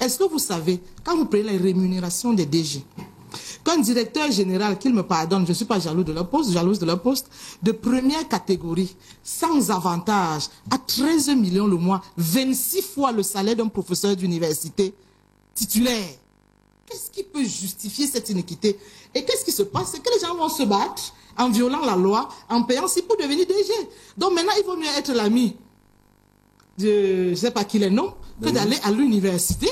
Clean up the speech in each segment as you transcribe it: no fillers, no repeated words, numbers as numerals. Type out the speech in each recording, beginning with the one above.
Est-ce que vous savez, quand vous prenez les rémunérations des DG, qu'un directeur général, qu'il me pardonne, je ne suis pas jalouse de leur poste, de première catégorie, sans avantage, à 13 millions le mois, 26 fois le salaire d'un professeur d'université titulaire. Qu'est-ce qui peut justifier cette iniquité? Et qu'est-ce qui se passe? C'est que les gens vont se battre en violant la loi, en payant si pour devenir DG. Donc maintenant, il vaut mieux être l'ami de, je ne sais pas qui les noms, que d'aller à l'université.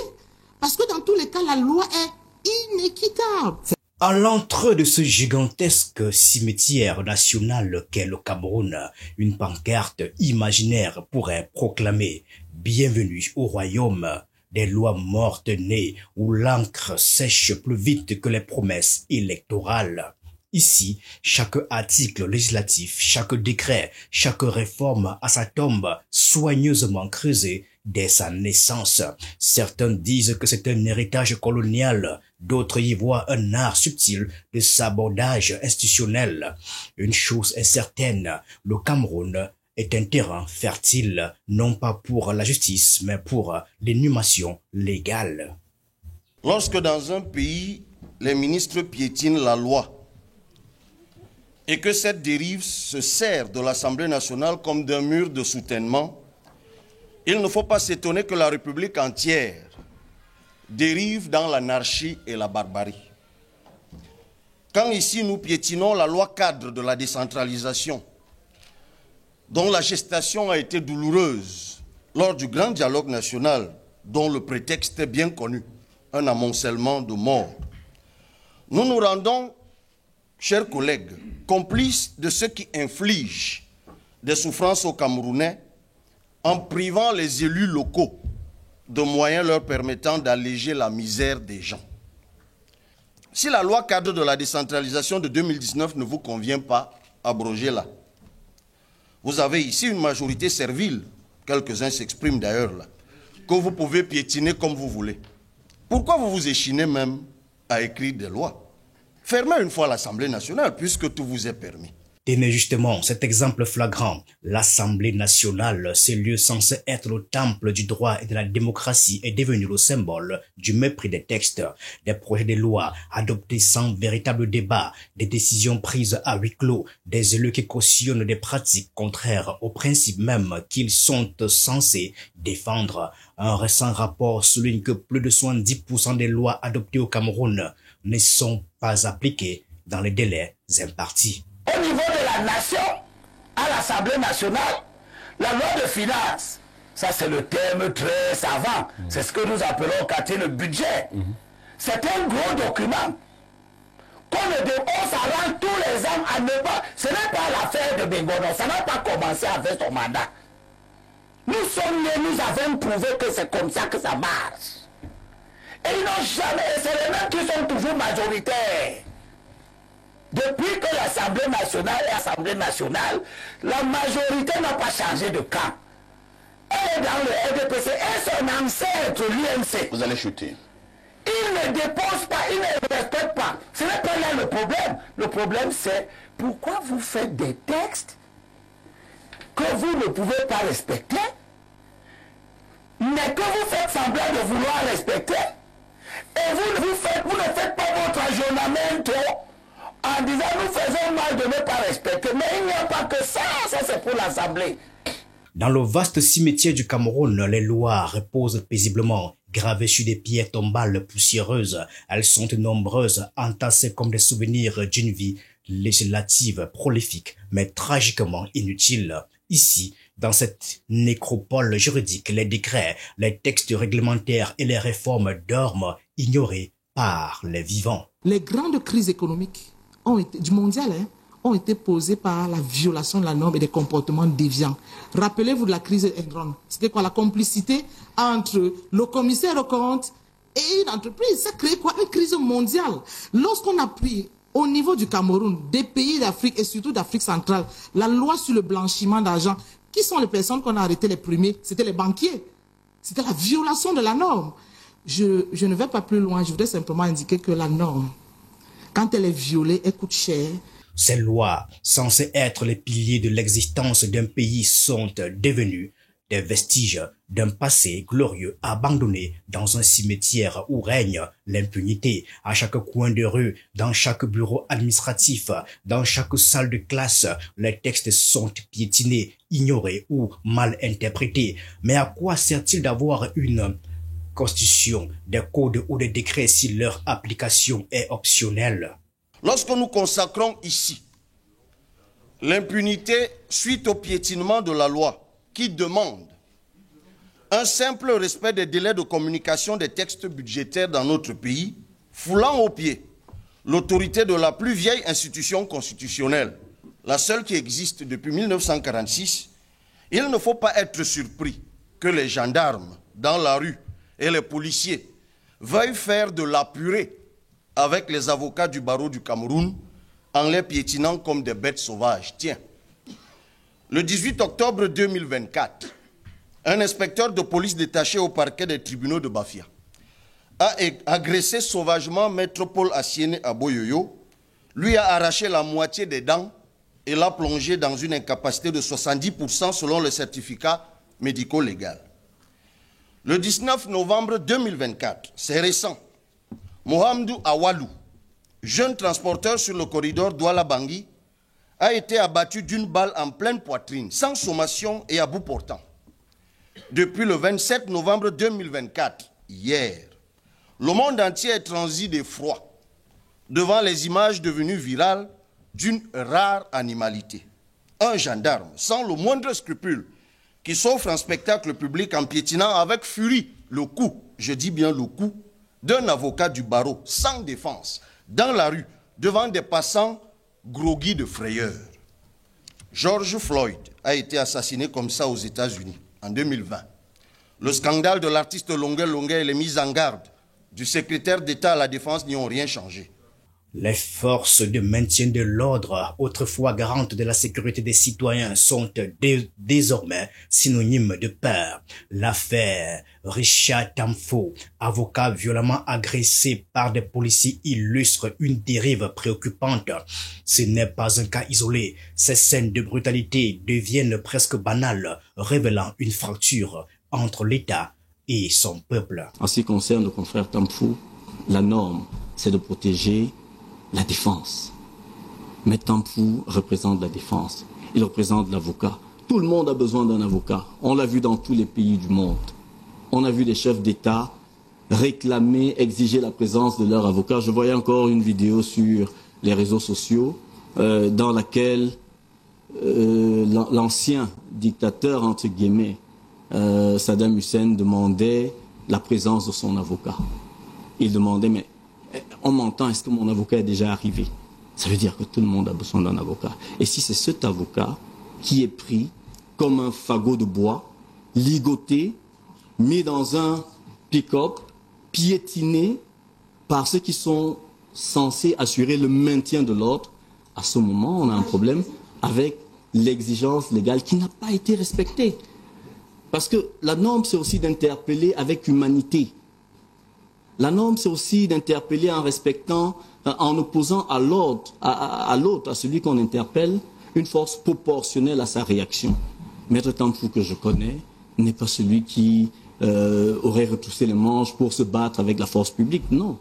Parce que dans tous les cas, la loi est inéquitable. À l'entrée de ce gigantesque cimetière national qu'est le Cameroun, une pancarte imaginaire pourrait proclamer « Bienvenue au royaume ». Des lois mortes nées où l'encre sèche plus vite que les promesses électorales. Ici, chaque article législatif, chaque décret, chaque réforme a sa tombe soigneusement creusée dès sa naissance. Certains disent que c'est un héritage colonial, d'autres y voient un art subtil de sabordage institutionnel. Une chose est certaine, le Cameroun est un terrain fertile, non pas pour la justice, mais pour l'inhumation légale. Lorsque dans un pays, les ministres piétinent la loi et que cette dérive se sert de l'Assemblée nationale comme d'un mur de soutènement, il ne faut pas s'étonner que la République entière dérive dans l'anarchie et la barbarie. Quand ici nous piétinons la loi cadre de la décentralisation, dont la gestation a été douloureuse lors du grand dialogue national, dont le prétexte est bien connu, un amoncellement de morts. Nous nous rendons, chers collègues, complices de ceux qui infligent des souffrances aux Camerounais en privant les élus locaux de moyens leur permettant d'alléger la misère des gens. Si la loi cadre de la décentralisation de 2019 ne vous convient pas, abrogez-la. Vous avez ici une majorité servile, quelques-uns s'expriment d'ailleurs là, que vous pouvez piétiner comme vous voulez. Pourquoi vous vous échinez même à écrire des lois? Fermez une fois l'Assemblée nationale puisque tout vous est permis. Tenez justement cet exemple flagrant. L'Assemblée nationale, ce lieu censé être le temple du droit et de la démocratie, est devenu le symbole du mépris des textes, des projets de loi adoptés sans véritable débat, des décisions prises à huis clos, des élus qui cautionnent des pratiques contraires aux principes même qu'ils sont censés défendre. Un récent rapport souligne que plus de 70% des lois adoptées au Cameroun ne sont pas appliquées dans les délais impartis. Au niveau de la nation, à l'Assemblée nationale, la loi de finances, ça c'est le terme très savant, c'est ce que nous appelons au quartier le budget. C'est un gros document on s'arrange tous les ans à ne pas, ce n'est pas l'affaire de Bengono, ça n'a pas commencé avec son mandat. Nous sommes nés, nous avons prouvé que c'est comme ça que ça marche. Et ils n'ont jamais, c'est les mêmes qui sont toujours majoritaires. Depuis que l'Assemblée nationale est Assemblée nationale, la majorité n'a pas changé de camp. Elle est dans le RDPC et son ancêtre, l'UMC. Vous allez chuter. Il ne dépose pas, il ne respecte pas. Ce n'est pas là le problème. Le problème, c'est pourquoi vous faites des textes que vous ne pouvez pas respecter, mais que vous faites semblant de vouloir respecter, et vous ne faites pas votre aggiornamento en disant nous faisons mal de ne pas respecter. Mais il n'y a pas que ça c'est pour l'Assemblée. Dans le vaste cimetière du Cameroun, les lois reposent paisiblement, gravées sur des pierres tombales poussiéreuses. Elles sont nombreuses, entassées comme des souvenirs d'une vie législative prolifique, mais tragiquement inutile. Ici, dans cette nécropole juridique, les décrets, les textes réglementaires et les réformes dorment, ignorés par les vivants. Les grandes crises économiques du mondial ont été posées par la violation de la norme et des comportements déviants. Rappelez-vous de la crise Enron. C'était quoi? La complicité entre le commissaire aux comptes et une entreprise. Ça crée quoi? Une crise mondiale. Lorsqu'on a pris au niveau du Cameroun, des pays d'Afrique et surtout d'Afrique centrale, la loi sur le blanchiment d'argent, qui sont les personnes qu'on a arrêtées les premiers? C'était les banquiers. C'était la violation de la norme. Je ne vais pas plus loin, je voudrais simplement indiquer que la norme, quand elle est violée, elle coûte cher. Ces lois, censées être les piliers de l'existence d'un pays, sont devenues des vestiges d'un passé glorieux abandonné dans un cimetière où règne l'impunité. À chaque coin de rue, dans chaque bureau administratif, dans chaque salle de classe, les textes sont piétinés, ignorés ou mal interprétés. Mais à quoi sert-il d'avoir une constitution, des codes ou des décrets si leur application est optionnelle? Lorsque nous consacrons ici l'impunité suite au piétinement de la loi qui demande un simple respect des délais de communication des textes budgétaires dans notre pays, foulant aux pieds l'autorité de la plus vieille institution constitutionnelle, la seule qui existe depuis 1946, il ne faut pas être surpris que les gendarmes dans la rue et les policiers veuillent faire de la purée avec les avocats du barreau du Cameroun en les piétinant comme des bêtes sauvages. Tiens, le 18 octobre 2024, un inspecteur de police détaché au parquet des tribunaux de Bafia a agressé sauvagement Maître Paul Assiene à Boyoyo, lui a arraché la moitié des dents et l'a plongé dans une incapacité de 70% selon le certificat médico-légal. Le 19 novembre 2024, c'est récent, Mohamedou Awalou, jeune transporteur sur le corridor Douala-Bangui, a été abattu d'une balle en pleine poitrine, sans sommation et à bout portant. Depuis le 27 novembre 2024, hier, le monde entier est transi d'effroi devant les images devenues virales d'une rare animalité. Un gendarme, sans le moindre scrupule, qui s'offre un spectacle public en piétinant avec furie le cou, je dis bien le cou, d'un avocat du barreau, sans défense, dans la rue, devant des passants groggy de frayeur. George Floyd a été assassiné comme ça aux États-Unis en 2020. Le scandale de l'artiste Longuet et les mises en garde du secrétaire d'État à la Défense n'y ont rien changé. Les forces de maintien de l'ordre, autrefois garantes de la sécurité des citoyens, sont désormais synonymes de peur. L'affaire Richard Tamfo, avocat violemment agressé par des policiers, illustre une dérive préoccupante. Ce n'est pas un cas isolé. Ces scènes de brutalité deviennent presque banales, révélant une fracture entre l'État et son peuple. En ce qui concerne le confrère Tamfo, la norme, c'est de protéger la défense. Mais Tamfo représente la défense. Il représente l'avocat. Tout le monde a besoin d'un avocat. On l'a vu dans tous les pays du monde. On a vu des chefs d'État réclamer, exiger la présence de leur avocat. Je voyais encore une vidéo sur les réseaux sociaux dans laquelle l'ancien dictateur, entre guillemets, Saddam Hussein, demandait la présence de son avocat. Il demandait, mais on m'entend, est-ce que mon avocat est déjà arrivé? Ça veut dire que tout le monde a besoin d'un avocat. Et si c'est cet avocat qui est pris comme un fagot de bois, ligoté, mis dans un pick-up, piétiné par ceux qui sont censés assurer le maintien de l'ordre, à ce moment, on a un problème avec l'exigence légale qui n'a pas été respectée. Parce que la norme, c'est aussi d'interpeller avec humanité. La norme, c'est aussi d'interpeller en respectant, en opposant à l'autre, à celui qu'on interpelle, une force proportionnelle à sa réaction. Maître Tamfo, que je connais, n'est pas celui qui aurait retroussé les manches pour se battre avec la force publique. Non.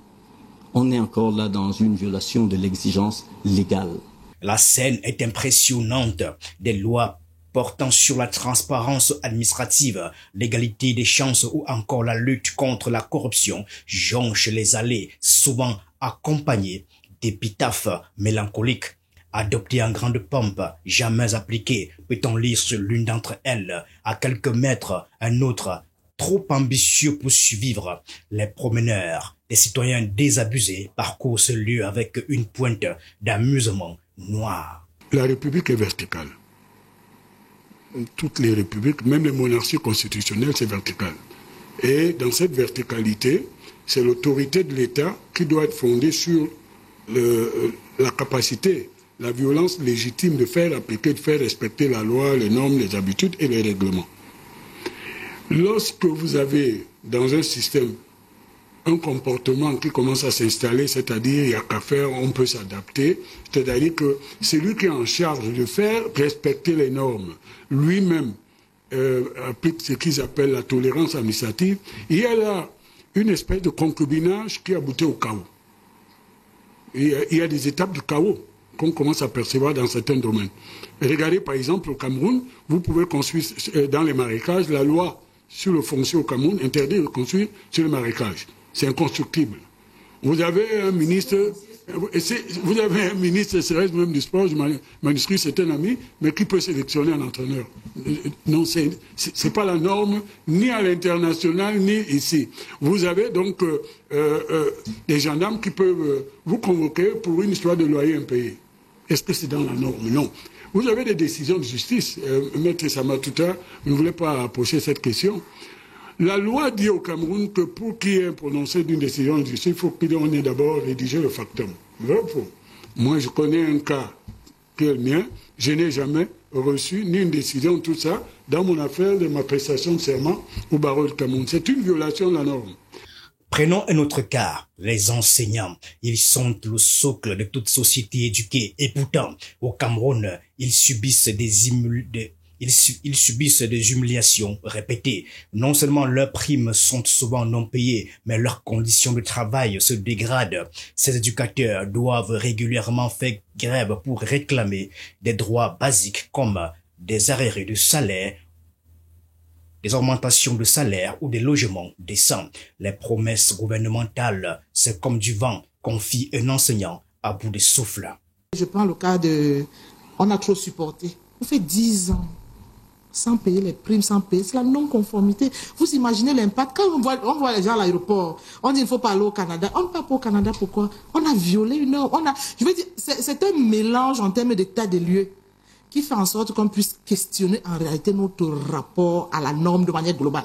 On est encore là dans une violation de l'exigence légale. La scène est impressionnante. Des lois portant sur la transparence administrative, l'égalité des chances ou encore la lutte contre la corruption jonchent les allées, souvent accompagnées d'épitaphes mélancoliques. Adoptées en grande pompe, jamais appliquées, peut-on lire sur l'une d'entre elles, à quelques mètres, un autre, trop ambitieux pour survivre. Les promeneurs, les citoyens désabusés, parcourent ce lieu avec une pointe d'amusement noir. La République est verticale. Toutes les républiques, même les monarchies constitutionnelles, c'est vertical. Et dans cette verticalité, c'est l'autorité de l'État qui doit être fondée sur la capacité, la violence légitime de faire appliquer, de faire respecter la loi, les normes, les habitudes et les règlements. Lorsque vous avez dans un système un comportement qui commence à s'installer, c'est-à-dire il n'y a qu'à faire, on peut s'adapter, c'est-à-dire que c'est lui qui est en charge de faire respecter les normes. Lui-même appliquent ce qu'ils appellent la tolérance administrative, il y a là une espèce de concubinage qui aboutit au chaos. Il y a des étapes de chaos qu'on commence à percevoir dans certains domaines. Regardez par exemple au Cameroun, vous pouvez construire dans les marécages, la loi sur le foncier au Cameroun interdit de construire sur les marécages. C'est inconstructible. Vous avez un ministre, serait même du sport, je m'inscris, c'est un ami, mais qui peut sélectionner un entraîneur. Non, c'est pas la norme, ni à l'international, ni ici. Vous avez donc des gendarmes qui peuvent vous convoquer pour une histoire de loyer impayé. Est-ce que c'est dans la norme? Non. Vous avez des décisions de justice. Maître Samatuta ne voulait pas approcher cette question. La loi dit au Cameroun que pour qu'il y ait un prononcé d'une décision de justice, il faut qu'on ait d'abord rédigé le factum. Vrai ou faux? Moi, je connais un cas qui est le mien. Je n'ai jamais reçu ni une décision, tout ça, dans mon affaire de ma prestation de serment au barreau du Cameroun. C'est une violation de la norme. Prenons un autre cas, les enseignants. Ils sont le socle de toute société éduquée et pourtant, au Cameroun, ils subissent des humiliations répétées. Non seulement leurs primes sont souvent non payées, mais leurs conditions de travail se dégradent. Ces éducateurs doivent régulièrement faire grève pour réclamer des droits basiques comme des arrêts de salaire, des augmentations de salaire ou des logements décents. Les promesses gouvernementales, c'est comme du vent, confie un enseignant à bout de souffle. Je prends le cas de... On a trop supporté. On fait 10 ans sans payer les primes, sans payer. C'est la non-conformité. Vous imaginez l'impact. Quand on voit les gens à l'aéroport, on dit qu'il faut pas aller au Canada. On ne part pas au Canada, pourquoi? On a violé une norme. Je veux dire, c'est un mélange en termes d'état des lieux qui fait en sorte qu'on puisse questionner en réalité notre rapport à la norme de manière globale.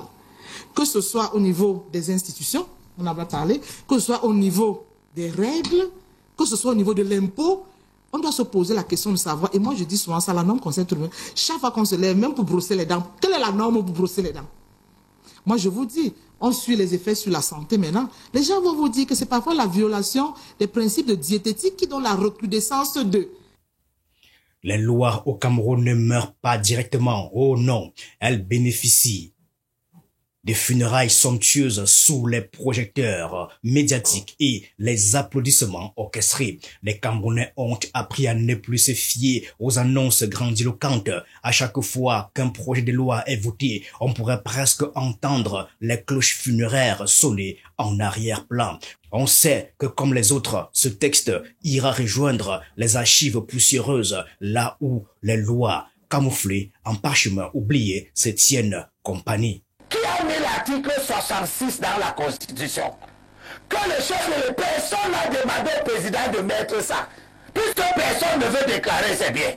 Que ce soit au niveau des institutions, on en va parler, que ce soit au niveau des règles, que ce soit au niveau de l'impôt, on doit se poser la question de savoir, et moi je dis souvent ça, la norme concerne tout le monde. Chaque fois qu'on se lève, même pour brosser les dents, quelle est la norme pour brosser les dents? Moi je vous dis, on suit les effets sur la santé maintenant. Les gens vont vous dire que c'est parfois la violation des principes de diététique qui donne la recrudescence de... Les lois au Cameroun ne meurent pas directement. Oh non, elles bénéficient des funérailles somptueuses sous les projecteurs médiatiques et les applaudissements orchestrés. Les Camerounais ont appris à ne plus se fier aux annonces grandiloquentes. À chaque fois qu'un projet de loi est voté, on pourrait presque entendre les cloches funéraires sonner en arrière-plan. On sait que comme les autres, ce texte ira rejoindre les archives poussiéreuses, là où les lois camouflées en parchemin oubliés se tiennent compagnie. Qui a mis l'article 66 dans la Constitution? Que le chef de personne n'a demandé au président de mettre ça. Puisque personne ne veut déclarer, c'est bien.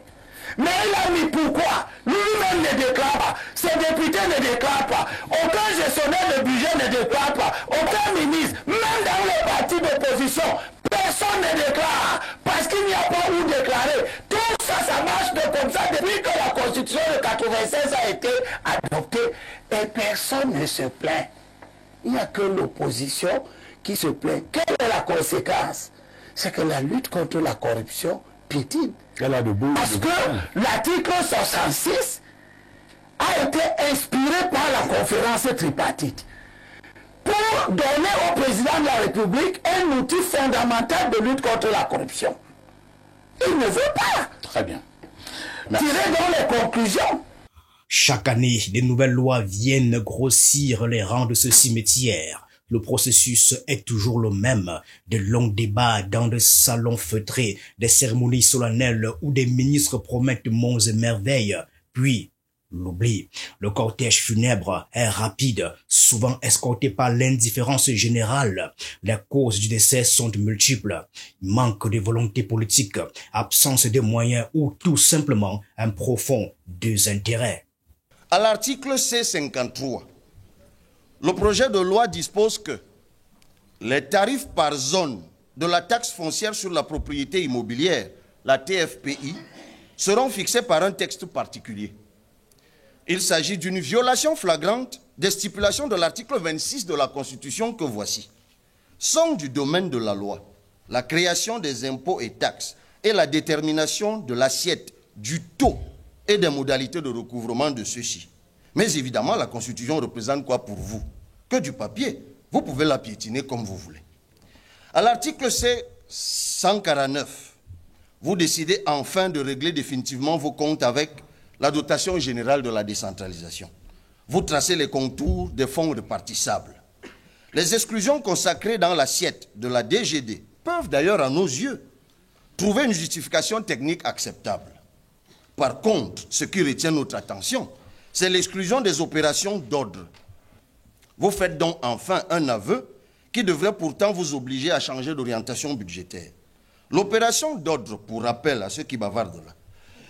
Mais il a mis pourquoi? Lui-même ne déclare pas. Ses députés ne déclarent pas. Aucun gestionnaire de budget ne déclare pas. Aucun ministre, même dans les partis d'opposition, personne ne déclare. Parce qu'il n'y a pas où déclarer. Tout ça, ça marche de comme ça depuis que la Constitution de 96 a été adoptée. Et personne ne se plaint. Il n'y a que l'opposition qui se plaint. Quelle est la conséquence? C'est que la lutte contre la corruption piétine. Parce que l'article 66 a été inspiré par la conférence tripartite pour donner au président de la République un outil fondamental de lutte contre la corruption. Il ne veut pas. Très bien. Tirer dans les conclusions. Chaque année, des nouvelles lois viennent grossir les rangs de ce cimetière. Le processus est toujours le même. De longs débats dans des salons feutrés, des cérémonies solennelles où des ministres promettent monts et merveilles, puis l'oubli. Le cortège funèbre est rapide, souvent escorté par l'indifférence générale. Les causes du décès sont multiples. Manque de volonté politique, absence de moyens ou tout simplement un profond désintérêt. À l'article C53, le projet de loi dispose que les tarifs par zone de la taxe foncière sur la propriété immobilière, la TFPI, seront fixés par un texte particulier. Il s'agit d'une violation flagrante des stipulations de l'article 26 de la Constitution que voici. Sont du domaine de la loi la création des impôts et taxes et la détermination de l'assiette, du taux et des modalités de recouvrement de ceux-ci. Mais évidemment, la Constitution représente quoi pour vous? Que du papier. Vous pouvez la piétiner comme vous voulez. À l'article C149, vous décidez enfin de régler définitivement vos comptes avec la dotation générale de la décentralisation. Vous tracez les contours des fonds répartissables. Les exclusions consacrées dans l'assiette de la DGD peuvent d'ailleurs, à nos yeux, trouver une justification technique acceptable. Par contre, ce qui retient notre attention, c'est l'exclusion des opérations d'ordre. Vous faites donc enfin un aveu qui devrait pourtant vous obliger à changer d'orientation budgétaire. L'opération d'ordre, pour rappel à ceux qui bavardent là,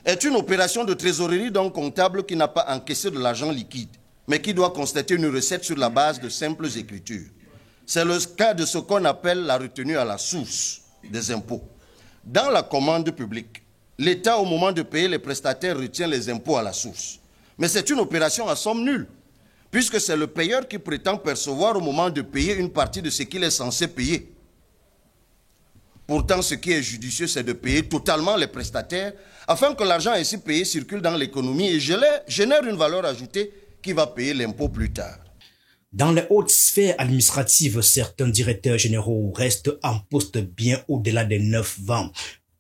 est une opération de trésorerie d'un comptable qui n'a pas encaissé de l'argent liquide, mais qui doit constater une recette sur la base de simples écritures. C'est le cas de ce qu'on appelle la retenue à la source des impôts. Dans la commande publique, l'État, au moment de payer les prestataires, retient les impôts à la source. Mais c'est une opération à somme nulle, puisque c'est le payeur qui prétend percevoir au moment de payer une partie de ce qu'il est censé payer. Pourtant, ce qui est judicieux, c'est de payer totalement les prestataires, afin que l'argent ainsi payé circule dans l'économie et génère une valeur ajoutée qui va payer l'impôt plus tard. Dans les hautes sphères administratives, certains directeurs généraux restent en poste bien au-delà des 9 ans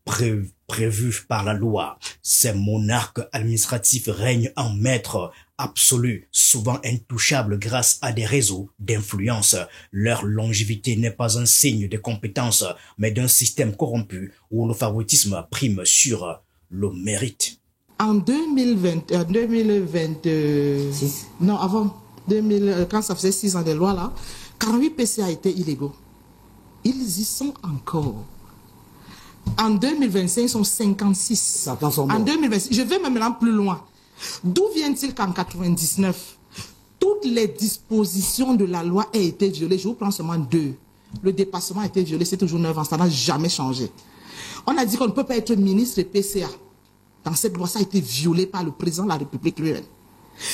prévus par la loi. Ces monarques administratifs règnent en maître absolu, souvent intouchables grâce à des réseaux d'influence. Leur longévité n'est pas un signe de compétence, mais d'un système corrompu où le favoritisme prime sur le mérite. En 2026, non, avant 2000, quand ça faisait 6 ans de loi là, 48 PCA étaient illégaux. Ils y sont encore. En 2025, ils sont 56. En 2026, je vais même là plus loin. D'où vient-il qu'en 99, toutes les dispositions de la loi aient été violées? Je vous prends seulement 2. Le dépassement a été violé, c'est toujours 9 ans, ça n'a jamais changé. On a dit qu'on ne peut pas être ministre et PCA. Dans cette loi, ça a été violé par le président de la République lui-même.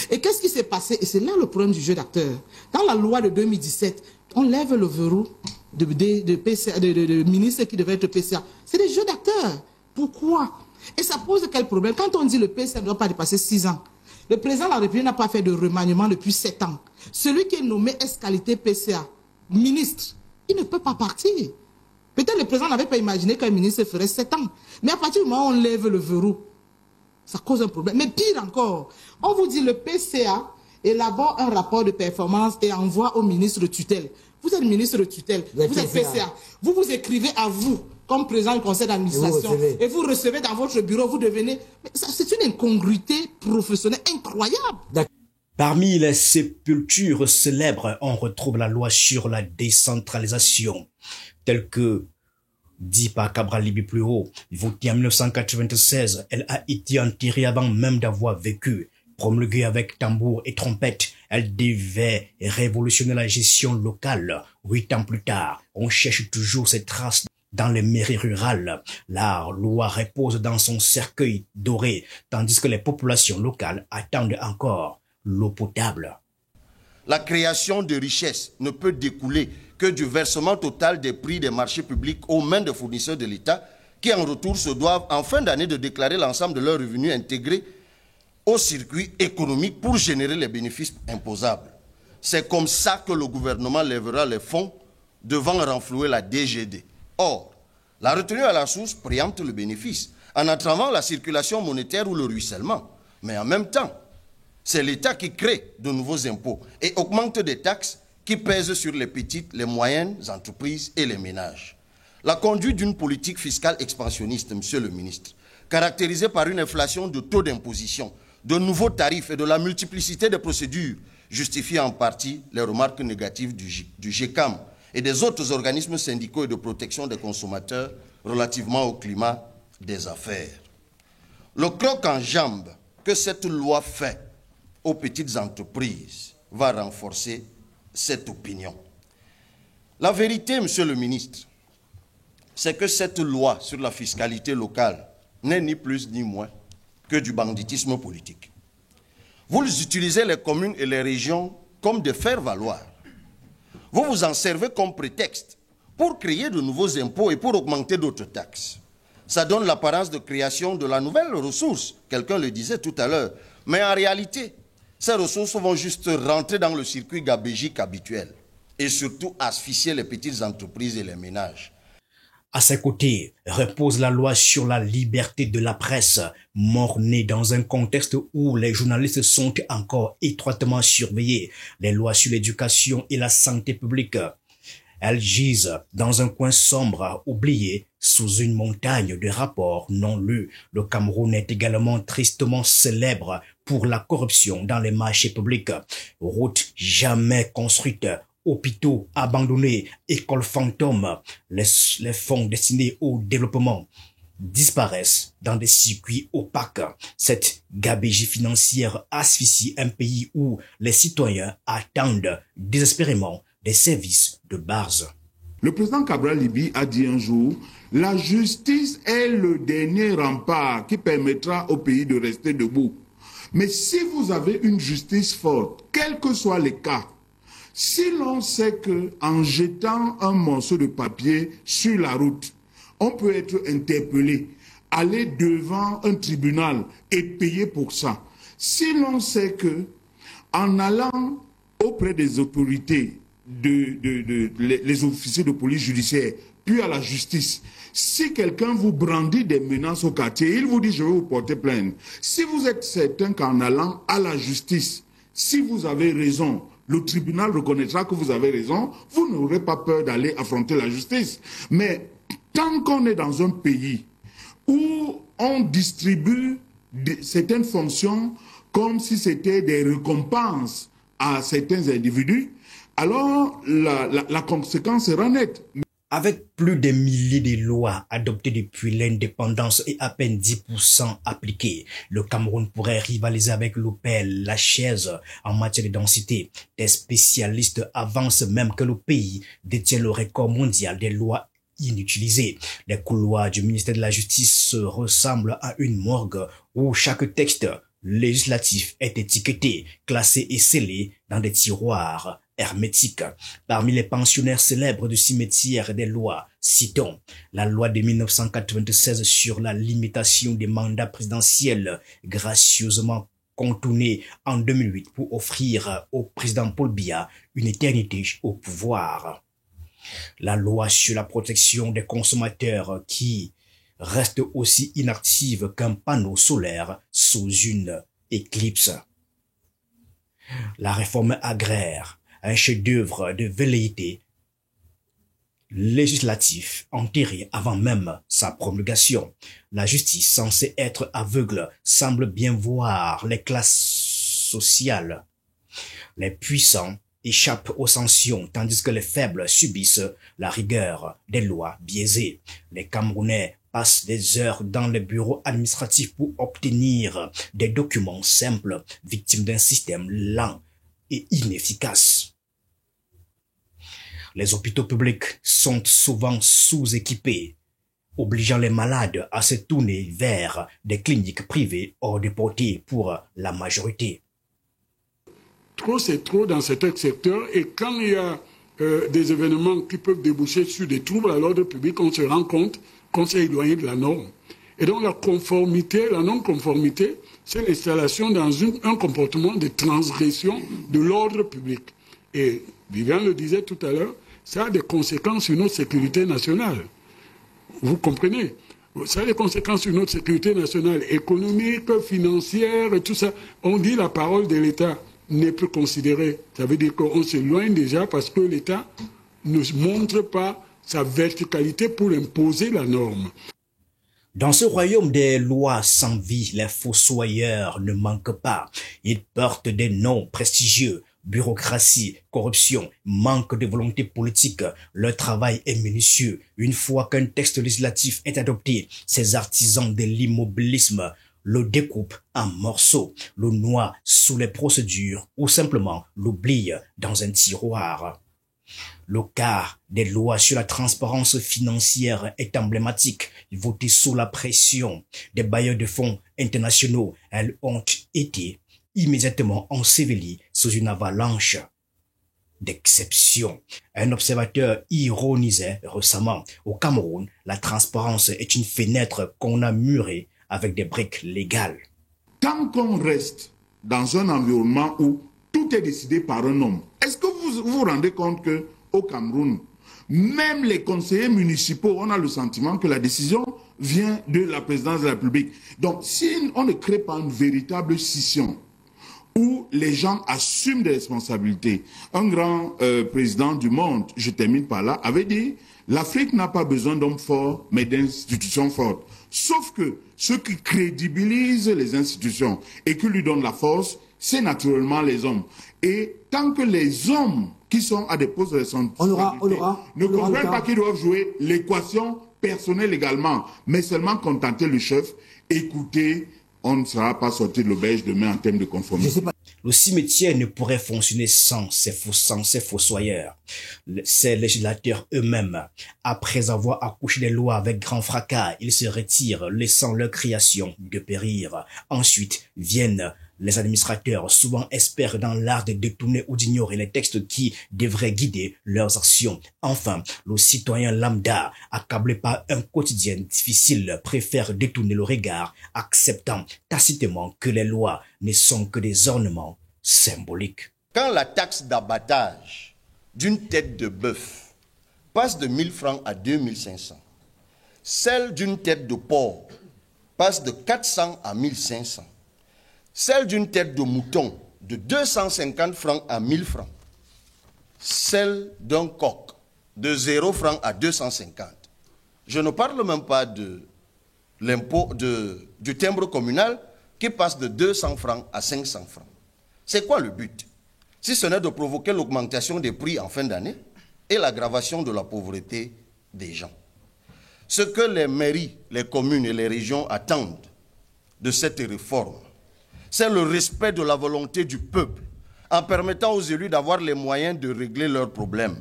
Et qu'est-ce qui s'est passé? Et c'est là le problème du jeu d'acteur. Dans la loi de 2017, on lève le verrou de ministres qui devaient être PCA. C'est des jeux d'acteurs. Pourquoi? Et ça pose quel problème? Quand on dit le PCA ne doit pas dépasser 6 ans, le président de la République n'a pas fait de remaniement depuis 7 ans. Celui qui est nommé qualité PCA, ministre, il ne peut pas partir. Peut-être le président n'avait pas imaginé qu'un ministre ferait 7 ans. Mais à partir du moment où on lève le verrou, ça cause un problème. Mais pire encore, on vous dit le PCA élabore un rapport de performance et envoie au ministre de tutelle. Vous êtes ministre de tutelle, vous êtes PCA. Vous vous écrivez à vous, comme président du conseil d'administration, et vous recevez dans votre bureau, vous devenez... C'est une incongruité professionnelle incroyable. Parmi les sépultures célèbres, on retrouve la loi sur la décentralisation, telle que dit par Cabral Libby plus haut, votée en 1996, elle a été enterrée avant même d'avoir vécu. Promulguée avec tambour et trompette, elle devait révolutionner la gestion locale. 8 ans plus tard, on cherche toujours ses traces dans les mairies rurales. La loi repose dans son cercueil doré, tandis que les populations locales attendent encore l'eau potable. La création de richesses ne peut découler que du versement total des prix des marchés publics aux mains des fournisseurs de l'État, qui en retour se doivent en fin d'année de déclarer l'ensemble de leurs revenus intégrés au circuit économique pour générer les bénéfices imposables. C'est comme ça que le gouvernement lèvera les fonds devant renflouer la DGD. Or, la retenue à la source préempte le bénéfice en entravant la circulation monétaire ou le ruissellement. Mais en même temps, c'est l'État qui crée de nouveaux impôts et augmente des taxes qui pèsent sur les petites, les moyennes entreprises et les ménages. La conduite d'une politique fiscale expansionniste, monsieur le ministre, caractérisée par une inflation de taux d'imposition, de nouveaux tarifs et de la multiplicité des procédures, justifie en partie les remarques négatives du GECAM et des autres organismes syndicaux et de protection des consommateurs relativement au climat des affaires. Le croc en jambe que cette loi fait aux petites entreprises va renforcer cette opinion. La vérité, monsieur le ministre, c'est que cette loi sur la fiscalité locale n'est ni plus ni moins que du banditisme politique. Vous utilisez les communes et les régions comme des faire-valoir. Vous vous en servez comme prétexte pour créer de nouveaux impôts et pour augmenter d'autres taxes. Ça donne l'apparence de création de la nouvelle ressource, quelqu'un le disait tout à l'heure, mais en réalité, ces ressources vont juste rentrer dans le circuit gabégique habituel et surtout asphyxier les petites entreprises et les ménages. À ses côtés repose la loi sur la liberté de la presse, mort-née dans un contexte où les journalistes sont encore étroitement surveillés, les lois sur l'éducation et la santé publique. Elles gisent dans un coin sombre, oublié, sous une montagne de rapports non lus. Le Cameroun est également tristement célèbre pour la corruption dans les marchés publics. Routes jamais construites, hôpitaux abandonnés, écoles fantômes, les fonds destinés au développement disparaissent dans des circuits opaques. Cette gabegie financière asphyxie un pays où les citoyens attendent désespérément des services de base. Le président Cabral Libye a dit un jour, la justice est le dernier rempart qui permettra au pays de rester debout. Mais si vous avez une justice forte, quels que soient les cas, si l'on sait qu'en jetant un morceau de papier sur la route, on peut être interpellé, aller devant un tribunal et payer pour ça. Si l'on sait que en allant auprès des autorités, les officiers de police judiciaire, puis à la justice, si quelqu'un vous brandit des menaces au quartier, il vous dit je vais vous porter plainte. Si vous êtes certain qu'en allant à la justice, si vous avez raison, le tribunal reconnaîtra que vous avez raison, vous n'aurez pas peur d'aller affronter la justice. Mais tant qu'on est dans un pays où on distribue certaines fonctions comme si c'était des récompenses à certains individus, alors la conséquence sera nette. Avec plus de milliers de lois adoptées depuis l'indépendance et à peine 10% appliquées, le Cameroun pourrait rivaliser avec l'OPEL, la chaise en matière de densité. Des spécialistes avancent même que le pays détient le record mondial des lois inutilisées. Les couloirs du ministère de la Justice ressemblent à une morgue où chaque texte législatif est étiqueté, classé et scellé dans des tiroirs hermétique. Parmi les pensionnaires célèbres du cimetière des lois, citons la loi de 1996 sur la limitation des mandats présidentiels, gracieusement contournée en 2008 pour offrir au président Paul Biya une éternité au pouvoir. La loi sur la protection des consommateurs qui reste aussi inactive qu'un panneau solaire sous une éclipse. La réforme agraire, un chef-d'œuvre de velléité législatif enterré avant même sa promulgation. La justice, censée être aveugle, semble bien voir les classes sociales. Les puissants échappent aux sanctions, tandis que les faibles subissent la rigueur des lois biaisées. Les Camerounais passent des heures dans les bureaux administratifs pour obtenir des documents simples, victimes d'un système lent et inefficace. Les hôpitaux publics sont souvent sous-équipés, obligeant les malades à se tourner vers des cliniques privées hors de portée pour la majorité. Trop, c'est trop dans certains secteurs, et quand il y a des événements qui peuvent déboucher sur des troubles à l'ordre public, on se rend compte qu'on s'est éloigné de la norme. Et donc la conformité, la non-conformité, c'est l'installation dans un comportement de transgression de l'ordre public. Et Viviane le disait tout à l'heure, ça a des conséquences sur notre sécurité nationale. Vous comprenez? Ça a des conséquences sur notre sécurité nationale, économique, financière, et tout ça. On dit la parole de l'État n'est plus considérée. Ça veut dire qu'on s'éloigne déjà parce que l'État ne montre pas sa verticalité pour imposer la norme. Dans ce royaume des lois sans vie, les fossoyeurs ne manquent pas. Ils portent des noms prestigieux. Bureaucratie, corruption, manque de volonté politique, leur travail est minutieux. Une fois qu'un texte législatif est adopté, ces artisans de l'immobilisme le découpent en morceaux, le noient sous les procédures ou simplement l'oublient dans un tiroir. Le cas des lois sur la transparence financière est emblématique. Votées sous la pression des bailleurs de fonds internationaux, elles ont été immédiatement enseveli sous une avalanche d'exceptions. Un observateur ironisait récemment: au Cameroun, la transparence est une fenêtre qu'on a murée avec des briques légales. Tant qu'on reste dans un environnement où tout est décidé par un homme. Est-ce que vous vous rendez compte qu'au Cameroun, même les conseillers municipaux, on a le sentiment que la décision vient de la présidence de la République. Donc, si on ne crée pas une véritable scission où les gens assument des responsabilités, un grand président du monde, je termine par là, avait dit « L'Afrique n'a pas besoin d'hommes forts, mais d'institutions fortes. » Sauf que ceux qui crédibilisent les institutions et qui lui donnent la force, c'est naturellement les hommes. Et tant que les hommes qui sont à des postes de responsabilité ne comprennent pas qu'ils doivent jouer l'équation personnelle également, mais seulement contenter le chef, écouter, on ne sera pas sorti de l'auberge demain en termes de conformité. Le cimetière ne pourrait fonctionner sans ces fossoyeurs. Ces législateurs eux-mêmes, après avoir accouché des lois avec grand fracas, ils se retirent, laissant leur création de périr. Ensuite viennent les administrateurs, souvent experts dans l'art de détourner ou d'ignorer les textes qui devraient guider leurs actions. Enfin, le citoyen lambda, accablé par un quotidien difficile, préfère détourner le regard, acceptant tacitement que les lois ne sont que des ornements symboliques. Quand la taxe d'abattage d'une tête de bœuf passe de 1000 francs à 2500, celle d'une tête de porc passe de 400 à 1500, celle d'une tête de mouton de 250 francs à 1000 francs, celle d'un coq de 0 francs à 250. Je ne parle même pas de l'impôt du timbre communal qui passe de 200 francs à 500 francs. C'est quoi le but? Si ce n'est de provoquer l'augmentation des prix en fin d'année et l'aggravation de la pauvreté des gens. Ce que les mairies, les communes et les régions attendent de cette réforme, c'est le respect de la volonté du peuple en permettant aux élus d'avoir les moyens de régler leurs problèmes.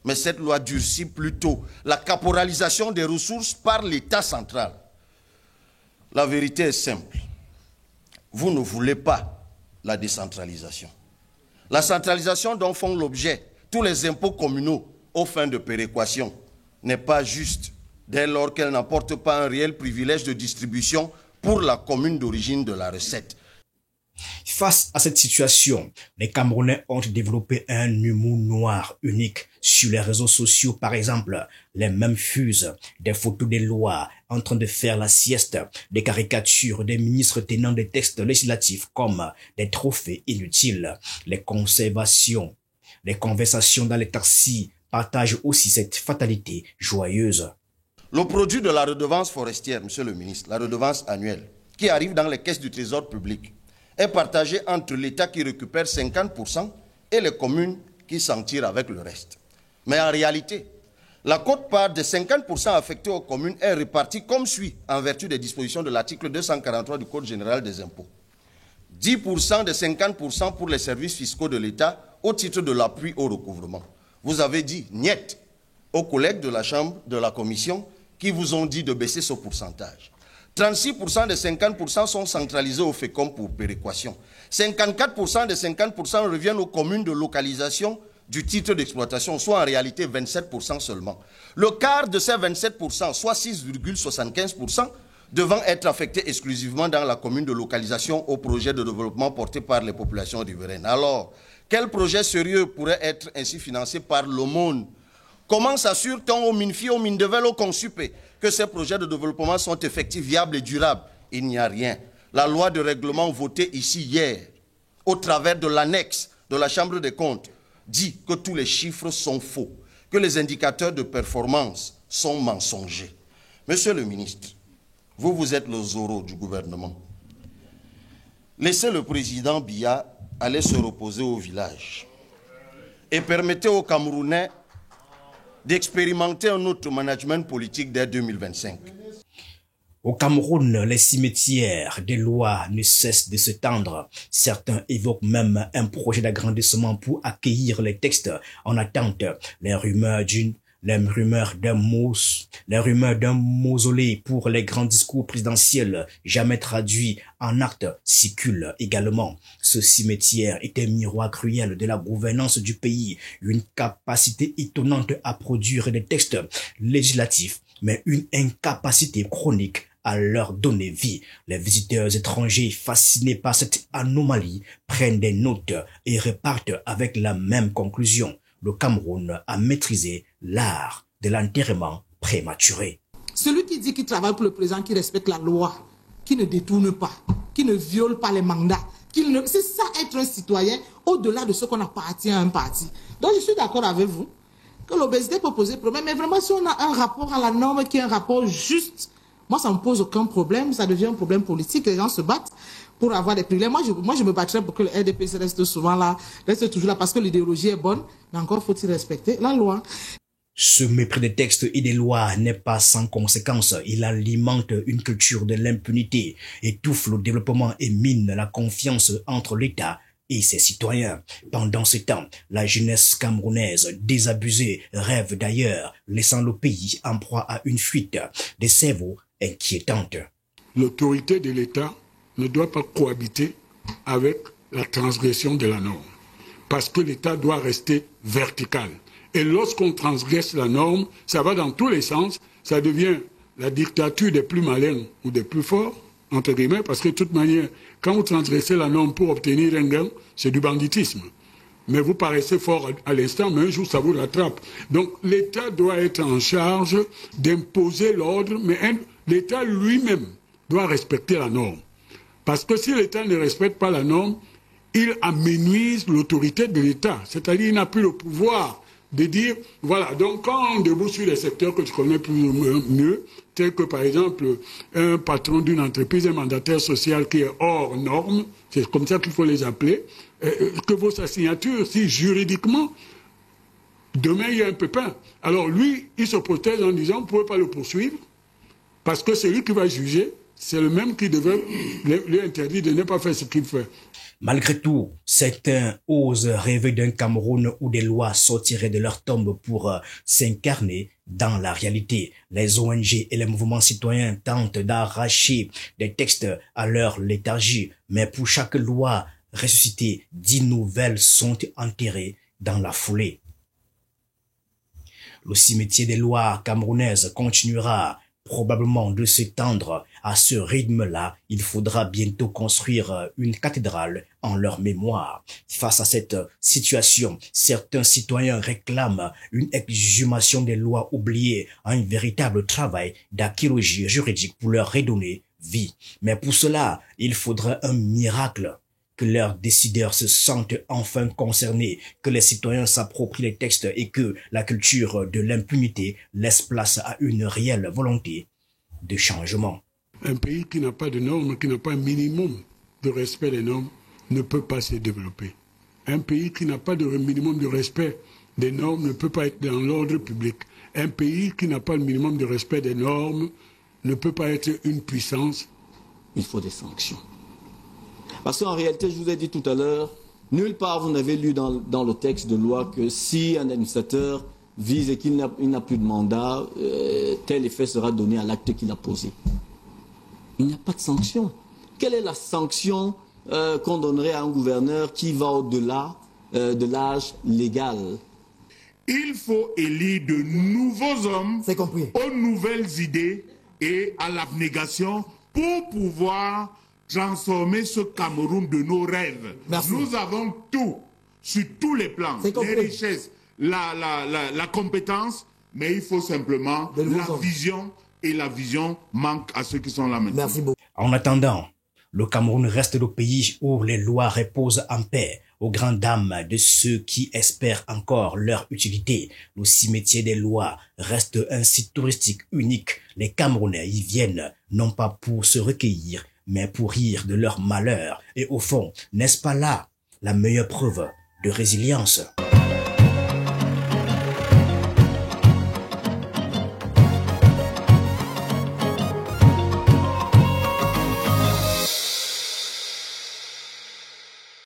Mais cette loi durcit plutôt la caporalisation des ressources par l'État central. La vérité est simple. Vous ne voulez pas la décentralisation. La centralisation dont font l'objet tous les impôts communaux aux fins de péréquation n'est pas juste dès lors qu'elle n'apporte pas un réel privilège de distribution pour la commune d'origine de la recette. Face à cette situation, les Camerounais ont développé un humour noir unique sur les réseaux sociaux. Par exemple, les mêmes fusent des photos des lois en train de faire la sieste, des caricatures des ministres tenant des textes législatifs comme des trophées inutiles. Les conversations dans les taxis partagent aussi cette fatalité joyeuse. Le produit de la redevance forestière, monsieur le ministre, la redevance annuelle, qui arrive dans les caisses du trésor public, est partagé entre l'État qui récupère 50% et les communes qui s'en tirent avec le reste. Mais en réalité, la quote-part de 50% affectée aux communes est répartie comme suit en vertu des dispositions de l'article 243 du Code général des impôts. 10% de 50% pour les services fiscaux de l'État au titre de l'appui au recouvrement. Vous avez dit niet aux collègues de la Chambre, de la Commission, qui vous ont dit de baisser ce pourcentage. 36% de 50% sont centralisés au FECOM pour péréquation. 54% de 50% reviennent aux communes de localisation du titre d'exploitation, soit en réalité 27% seulement. Le quart de ces 27%, soit 6,75%, devant être affectés exclusivement dans la commune de localisation au projet de développement porté par les populations riveraines. Alors, quel projet sérieux pourrait être ainsi financé par le monde? Comment s'assure-t-on aux MINFI, aux MINDEVEL, aux CONSUPE que ces projets de développement sont effectifs, viables et durables? Il n'y a rien. La loi de règlement votée ici hier, au travers de l'annexe de la Chambre des comptes, dit que tous les chiffres sont faux, que les indicateurs de performance sont mensongers. Monsieur le ministre, vous êtes le Zorro du gouvernement. Laissez le président Biya aller se reposer au village et permettez aux Camerounais d'expérimenter un autre management politique dès 2025. Au Cameroun, les cimetières des lois ne cessent de se tendre. Certains évoquent même un projet d'agrandissement pour accueillir les textes en attente. Les rumeurs d'un mausolée pour les grands discours présidentiels jamais traduits en actes circulent également. Ce cimetière est un miroir cruel de la gouvernance du pays, une capacité étonnante à produire des textes législatifs, mais une incapacité chronique à leur donner vie. Les visiteurs étrangers fascinés par cette anomalie prennent des notes et repartent avec la même conclusion. Le Cameroun a maîtrisé l'art de l'enterrement prématuré. Celui qui dit qu'il travaille pour le président, qui respecte la loi, qui ne détourne pas, qui ne viole pas les mandats, c'est ça être un citoyen au-delà de ce qu'on appartient à un parti. Donc je suis d'accord avec vous que l'obésité peut poser problème, mais vraiment si on a un rapport à la norme qui est un rapport juste, moi ça ne me pose aucun problème, ça devient un problème politique, les gens se battent pour avoir des privilèges. Moi je me battrais pour que le RDPC reste souvent là, reste toujours là parce que l'idéologie est bonne, mais encore faut-il respecter la loi. Ce mépris des textes et des lois n'est pas sans conséquence. Il alimente une culture de l'impunité, étouffe le développement et mine la confiance entre l'État et ses citoyens. Pendant ce temps, la jeunesse camerounaise désabusée rêve d'ailleurs, laissant le pays en proie à une fuite des cerveaux inquiétante. L'autorité de l'État ne doit pas cohabiter avec la transgression de la norme, parce que l'État doit rester vertical. Et lorsqu'on transgresse la norme, ça va dans tous les sens, ça devient la dictature des plus malins ou des plus forts, entre guillemets, parce que de toute manière, quand vous transgressez la norme pour obtenir un gain, c'est du banditisme. Mais vous paraissez fort à l'instant, mais un jour ça vous rattrape. Donc l'État doit être en charge d'imposer l'ordre, mais l'État lui-même doit respecter la norme. Parce que si l'État ne respecte pas la norme, il amenuise l'autorité de l'État. C'est-à-dire qu'il n'a plus le pouvoir de dire, voilà, donc quand on débouche sur les secteurs que tu connais plus ou mieux, tels que par exemple un patron d'une entreprise, un mandataire social qui est hors norme, c'est comme ça qu'il faut les appeler, que vaut sa signature si juridiquement, demain il y a un pépin. Alors lui, il se protège en disant, vous ne pouvez pas le poursuivre, parce que celui qui va juger, c'est le même qui devrait lui interdire de ne pas faire ce qu'il fait. Malgré tout, certains osent rêver d'un Cameroun où des lois sortiraient de leur tombe pour s'incarner dans la réalité. Les ONG et les mouvements citoyens tentent d'arracher des textes à leur léthargie, mais pour chaque loi ressuscitée, 10 nouvelles sont enterrées dans la foulée. Le cimetière des lois camerounaises continuera probablement de s'étendre. À ce rythme-là, il faudra bientôt construire une cathédrale en leur mémoire. Face à cette situation, certains citoyens réclament une exhumation des lois oubliées, un véritable travail d'archéologie juridique pour leur redonner vie. Mais pour cela, il faudra un miracle, que leurs décideurs se sentent enfin concernés, que les citoyens s'approprient les textes et que la culture de l'impunité laisse place à une réelle volonté de changement. Un pays qui n'a pas de normes, qui n'a pas un minimum de respect des normes, ne peut pas se développer. Un pays qui n'a pas de minimum de respect des normes ne peut pas être dans l'ordre public. Un pays qui n'a pas le minimum de respect des normes ne peut pas être une puissance. Il faut des sanctions. Parce qu'en réalité, je vous ai dit tout à l'heure, nulle part vous n'avez lu dans le texte de loi que si un administrateur vise et qu'il n'a plus de mandat, tel effet sera donné à l'acte qu'il a posé. Il n'y a pas de sanction. Quelle est la sanction qu'on donnerait à un gouverneur qui va au-delà de l'âge légal? Il faut élire de nouveaux hommes aux nouvelles idées et à l'abnégation pour pouvoir transformer ce Cameroun de nos rêves. Merci. Nous avons tout, sur tous les plans, les richesses, la compétence, mais il faut simplement la vision, et la vision manque à ceux qui sont là maintenant. Merci beaucoup. En attendant, le Cameroun reste le pays où les lois reposent en paix, aux grandes dames de ceux qui espèrent encore leur utilité. Le cimetière des lois reste un site touristique unique. Les Camerounais y viennent non pas pour se recueillir, mais pour rire de leur malheur. Et au fond, n'est-ce pas là la meilleure preuve de résilience?